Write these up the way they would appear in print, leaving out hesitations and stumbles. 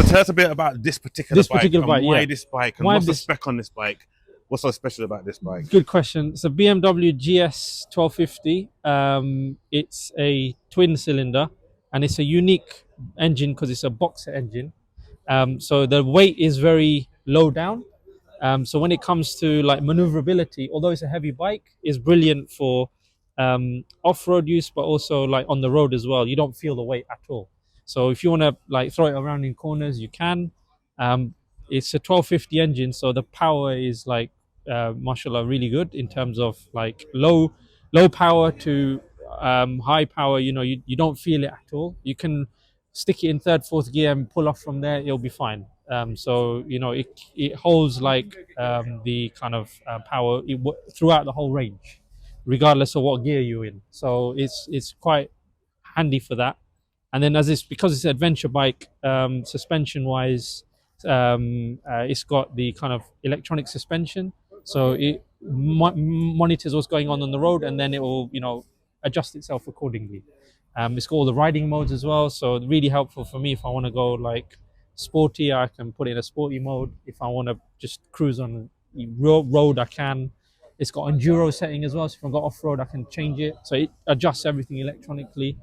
tell us a bit about this particular bike and why yeah. this bike and Why what's the this- spec on this bike? What's so special about this bike? Good question. It's a BMW GS 1250. It's a twin cylinder, and it's a unique engine because it's a boxer engine. So the weight is very low down. So when it comes to like maneuverability, although it's a heavy bike, it's brilliant for off-road use, but also like on the road as well. You don't feel the weight at all. So if you want to like throw it around in corners, you can. It's a 1250 engine, so the power is like mashallah really good in terms of like low power to high power. You don't feel it at all. You can stick it in third, fourth gear and pull off from there, it'll be fine. So it holds like the kind of power throughout the whole range, regardless of what gear you're in. So it's quite handy for that. And then because it's an adventure bike, suspension wise, it's got the kind of electronic suspension, so it monitors what's going on the road, and then it will adjust itself accordingly. It's got all the riding modes as well, so really helpful for me if I want to go like sporty. I can put it in a sporty mode. If I want to just cruise on road, I can. It's got enduro setting as well, so if I go off road, I can change it. So it adjusts everything electronically.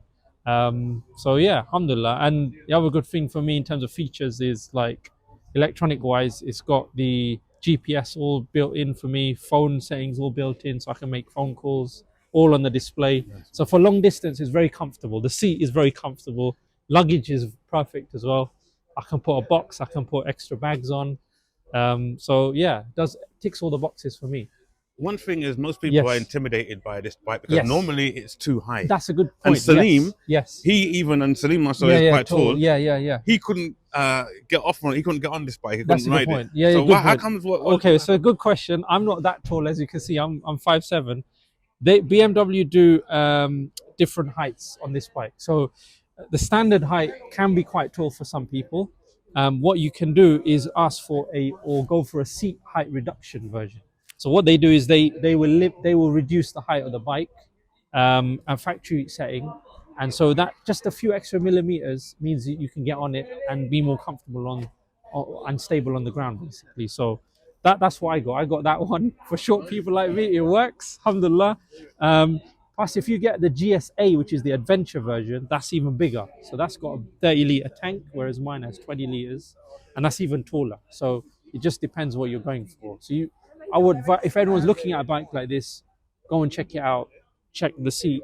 So yeah, alhamdulillah. And the other good thing for me in terms of features is like electronic wise, it's got the GPS all built in for me, phone settings all built in, so I can make phone calls all on the display. So for long distance, it's very comfortable. The seat is very comfortable. Luggage is perfect as well. I can put a box, I can put extra bags on. So yeah, ticks all the boxes for me. One thing is most people are intimidated by this bike because normally it's too high. That's a good point. And Salim, yes. And Salim also is quite tall. Yeah. He couldn't get off on it. He couldn't get on this bike. He That's couldn't ride point. it. Yeah, so how comes? Okay, so good question. I'm not that tall, as you can see. I'm 5'7". BMW do different heights on this bike. So the standard height can be quite tall for some people. What you can do is ask for or go for a seat height reduction version. So what they do is they will reduce the height of the bike, a factory setting, and so that just a few extra millimeters means that you can get on it and be more comfortable and stable on the ground, basically. So that's what I got. I got that one for short people like me. It works, alhamdulillah. Plus, if you get the GSA, which is the adventure version, that's even bigger. So that's got a 30-liter tank, whereas mine has 20 liters, and that's even taller. So it just depends what you're going for. So I would, if anyone's looking at a bike like this, go and check it out. Check the seat.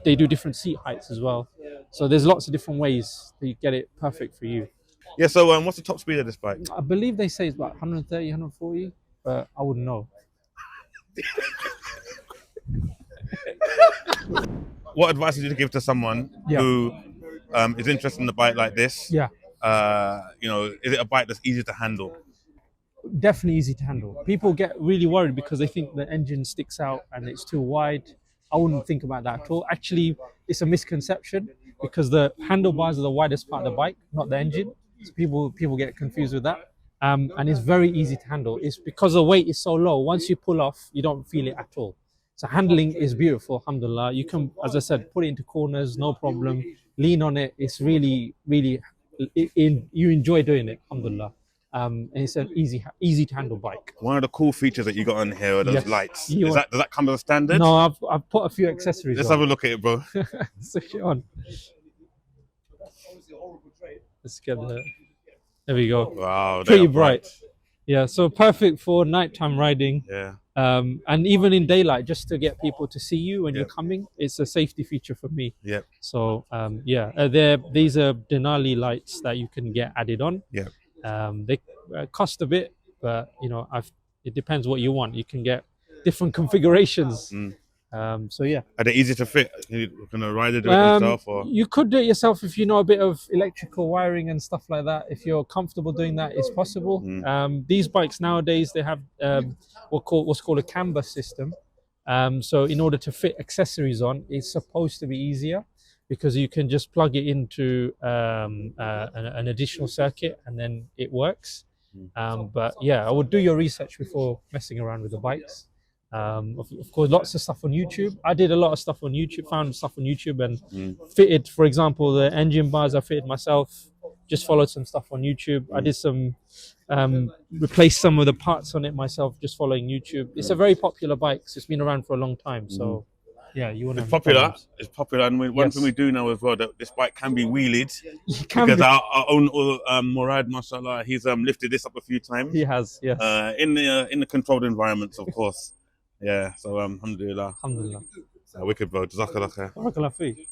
They do different seat heights as well. So there's lots of different ways that you get it perfect for you. Yeah, so what's the top speed of this bike? I believe they say it's about 130, 140, but I wouldn't know. What advice would you give to someone who is interested in a bike like this? Yeah. Is it a bike that's easy to handle? Definitely easy to handle. People get really worried because they think the engine sticks out and it's too wide. I wouldn't think about that at all. Actually, it's a misconception because the handlebars are the widest part of the bike, not the engine. So people get confused with that. And it's very easy to handle. It's because the weight is so low. Once you pull off, you don't feel it at all. So handling is beautiful, alhamdulillah. You can, as I said, put it into corners, no problem. Lean on it. It's really, really, you enjoy doing it, alhamdulillah. And it's an easy to handle bike. One of the cool features that you got on here are those lights. Does that come as a standard? No, I've put a few accessories Let's on. have a look at it, bro. Switch it on. Let's get there we go. Wow, pretty bright. Yeah, so perfect for nighttime riding. Yeah. And even in daylight, just to get people to see you when you're coming, it's a safety feature for me. Yeah. So these are Denali lights that you can get added on. Yeah. They cost a bit, but it depends what you want. You can get different configurations. So yeah. Are they easy to fit? You're gonna ride it yourself, or you could do it yourself if you know a bit of electrical wiring and stuff like that. If you're comfortable doing that, it's possible. These bikes nowadays, they have what's called a canvas system. So in order to fit accessories on, it's supposed to be easier because you can just plug it into an additional circuit and then it works. But yeah, I would do your research before messing around with the bikes. Of course, lots of stuff on YouTube. I did a lot of stuff on YouTube, found stuff on YouTube and fitted, for example, the engine bars I fitted myself. just followed some stuff on YouTube. I did some replaced some of the parts on it myself, just following YouTube. It's a very popular bike, so it's been around for a long time. So yeah, you want to It's popular. It's popular, and one thing we do know as well that this bike can be wheelied. Because our own Murad, mashallah, he's lifted this up a few times. He has, yes. In the controlled environments, of course. Yeah. So alhamdulillah. Alhamdulillah. Wicked, bro. Jazakallah khair. Barakallah feek.